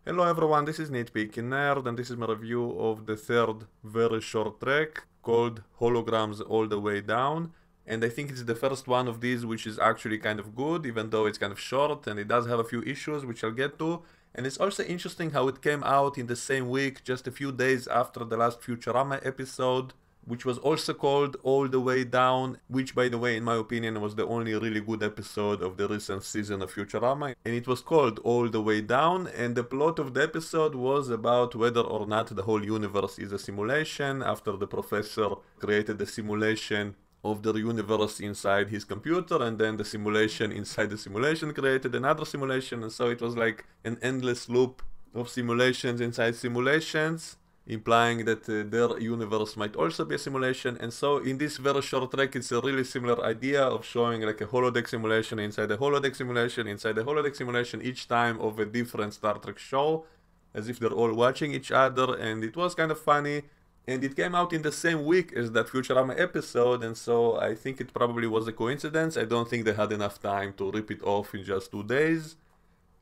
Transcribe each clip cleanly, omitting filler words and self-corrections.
Hello everyone, this is Nitpicking Nerd, and this is my review of the third very short track called Holograms All the Way Down. And I think it's the first one of these which is actually kind of good, even though it's kind of short, and it does have a few issues which I'll get to. And it's also interesting how it came out in the same week, just a few days after the last Futurama episode, which was also called All the Way Down, which, by the way, in my opinion, was the only really good episode of the recent season of Futurama. And it was called All the Way Down, and the plot of the episode was about whether or not the whole universe is a simulation, after the professor created a simulation of the universe inside his computer, and then the simulation inside the simulation created another simulation, and so it was like an endless loop of simulations inside simulations, implying that their universe might also be a simulation. And so in this very short track, it's a really similar idea of showing like a holodeck simulation inside a holodeck simulation inside a holodeck simulation, each time of a different Star Trek show, as if they're all watching each other. And it was kind of funny, and it came out in the same week as that Futurama episode, and so I think it probably was a coincidence. I don't think they had enough time to rip it off in just 2 days.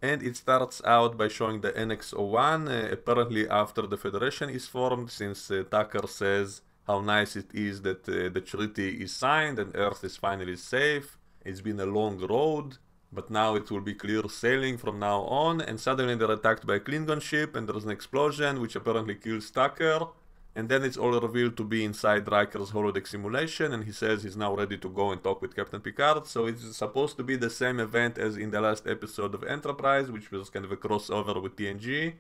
And it starts out by showing the NX-01, apparently after the Federation is formed, since Tucker says how nice it is that the treaty is signed and Earth is finally safe. It's been a long road, but now it will be clear sailing from now on, and suddenly they're attacked by a Klingon ship and there's an explosion which apparently kills Tucker. And then it's all revealed to be inside Riker's holodeck simulation, and he says he's now ready to go and talk with Captain Picard. So it's supposed to be the same event as in the last episode of Enterprise, which was kind of a crossover with TNG.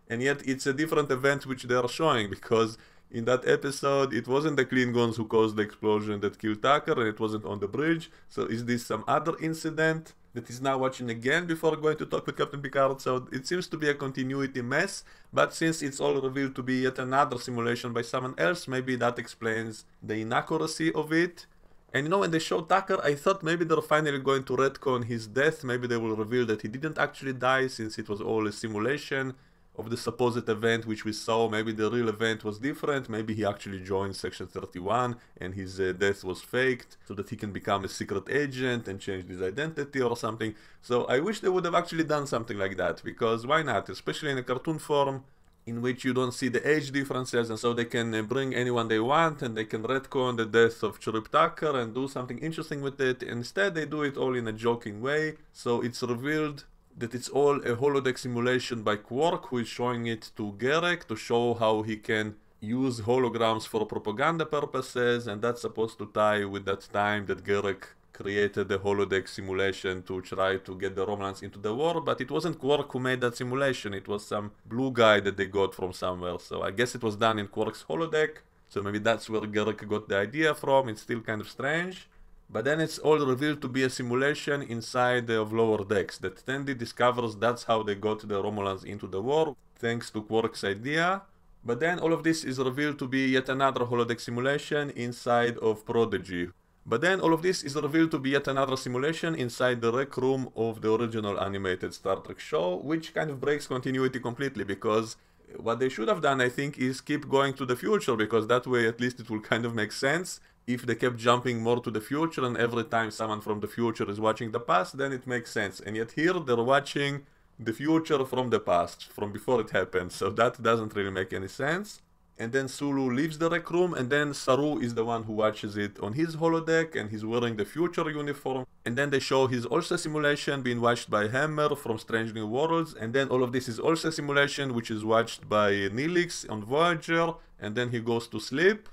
And yet it's a different event which they are showing, because in that episode it wasn't the Klingons who caused the explosion that killed Tucker, and it wasn't on the bridge. So is this some other incident that he's now watching again before going to talk with Captain Picard? So it seems to be a continuity mess, but since it's all revealed to be yet another simulation by someone else, maybe that explains the inaccuracy of it. And you know, when they show Tucker, I thought maybe they're finally going to retcon his death. Maybe they will reveal that he didn't actually die, since it was all a simulation of the supposed event which we saw. Maybe the real event was different. Maybe he actually joined Section 31 and his death was faked so that he can become a secret agent and change his identity or something. So I wish they would have actually done something like that, because why not? Especially in a cartoon form in which you don't see the age differences, and so they can bring anyone they want and they can retcon the death of Chirrut Tucker and do something interesting with it. Instead they do it all in a joking way. So it's revealed that it's all a holodeck simulation by Quark, who is showing it to Garrick to show how he can use holograms for propaganda purposes, and that's supposed to tie with that time that Garrick created the holodeck simulation to try to get the Romulans into the war. But it wasn't Quark who made that simulation, it was some blue guy that they got from somewhere. So I guess it was done in Quark's holodeck, so maybe that's where Garrick got the idea from. It's still kind of strange. But then it's all revealed to be a simulation inside of Lower Decks, that Tandy discovers that's how they got the Romulans into the war, thanks to Quark's idea. But then all of this is revealed to be yet another holodeck simulation inside of Prodigy. But then all of this is revealed to be yet another simulation inside the rec room of the original animated Star Trek show, which kind of breaks continuity completely, because what they should have done, I think, is keep going to the future, because that way at least it will kind of make sense. If they kept jumping more to the future and every time someone from the future is watching the past, then it makes sense. And yet here they're watching the future from the past, from before it happened, so that doesn't really make any sense. And then Sulu leaves the rec room, and then Saru is the one who watches it on his holodeck, and he's wearing the future uniform. And then they show his also simulation being watched by Hammer from Strange New Worlds, and then all of this is also a simulation which is watched by Neelix on Voyager, and then he goes to sleep.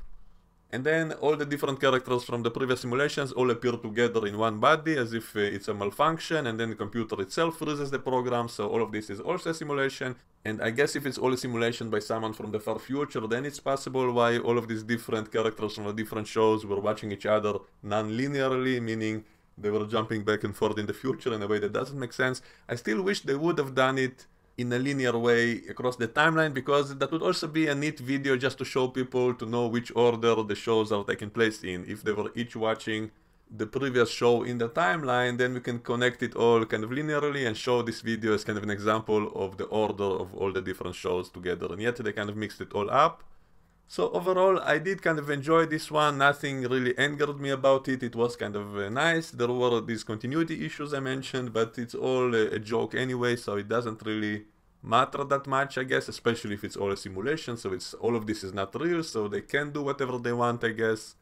And then all the different characters from the previous simulations all appear together in one body, as if it's a malfunction, and then the computer itself freezes the program, so all of this is also a simulation. And I guess if it's all a simulation by someone from the far future, then it's possible why all of these different characters from the different shows were watching each other non-linearly, meaning they were jumping back and forth in the future in a way that doesn't make sense. I still wish they would have done it in a linear way across the timeline, because that would also be a neat video just to show people to know which order the shows are taking place in. If they were each watching the previous show in the timeline, then we can connect it all kind of linearly and show this video as kind of an example of the order of all the different shows together. And yet they kind of mixed it all up. So overall, I did kind of enjoy this one. Nothing really angered me about it. It was kind of nice. There were these continuity issues I mentioned, but it's all a joke anyway, so it doesn't really matter that much, I guess, especially if it's all a simulation, so it's all of this is not real, so they can do whatever they want, I guess.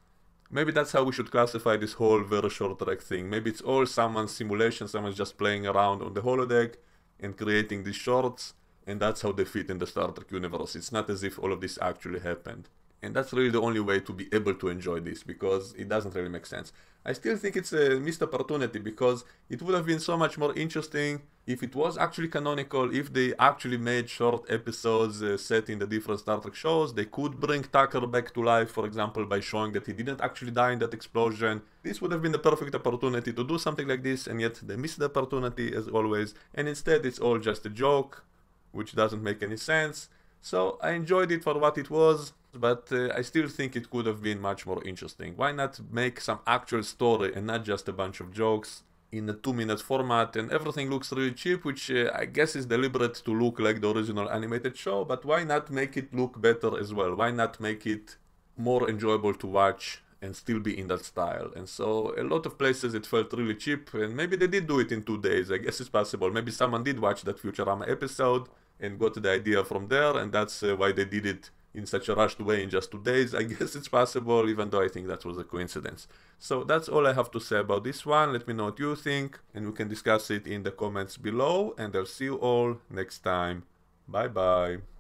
Maybe that's how we should classify this whole very short trek thing. Maybe it's all someone's simulation, someone's just playing around on the holodeck and creating these shorts, and that's how they fit in the Star Trek universe. It's not as if all of this actually happened. And that's really the only way to be able to enjoy this, because it doesn't really make sense. I still think it's a missed opportunity, because it would have been so much more interesting if it was actually canonical, if they actually made short episodes set in the different Star Trek shows. They could bring Tucker back to life, for example, by showing that he didn't actually die in that explosion. This would have been the perfect opportunity to do something like this, and yet they missed the opportunity as always, and instead it's all just a joke, which doesn't make any sense. So I enjoyed it for what it was, but I still think it could have been much more interesting. Why not make some actual story and not just a bunch of jokes in a 2-minute format, and everything looks really cheap, which I guess is deliberate to look like the original animated show, but why not make it look better as well? Why not make it more enjoyable to watch and still be in that style? And so a lot of places it felt really cheap, and maybe they did do it in 2 days. I guess it's possible. Maybe someone did watch that Futurama episode and got the idea from there, and that's why they did it in such a rushed way in just 2 days. I guess it's possible, even though I think that was a coincidence. So that's all I have to say about this one. Let me know what you think, and we can discuss it in the comments below, and I'll see you all next time. Bye bye.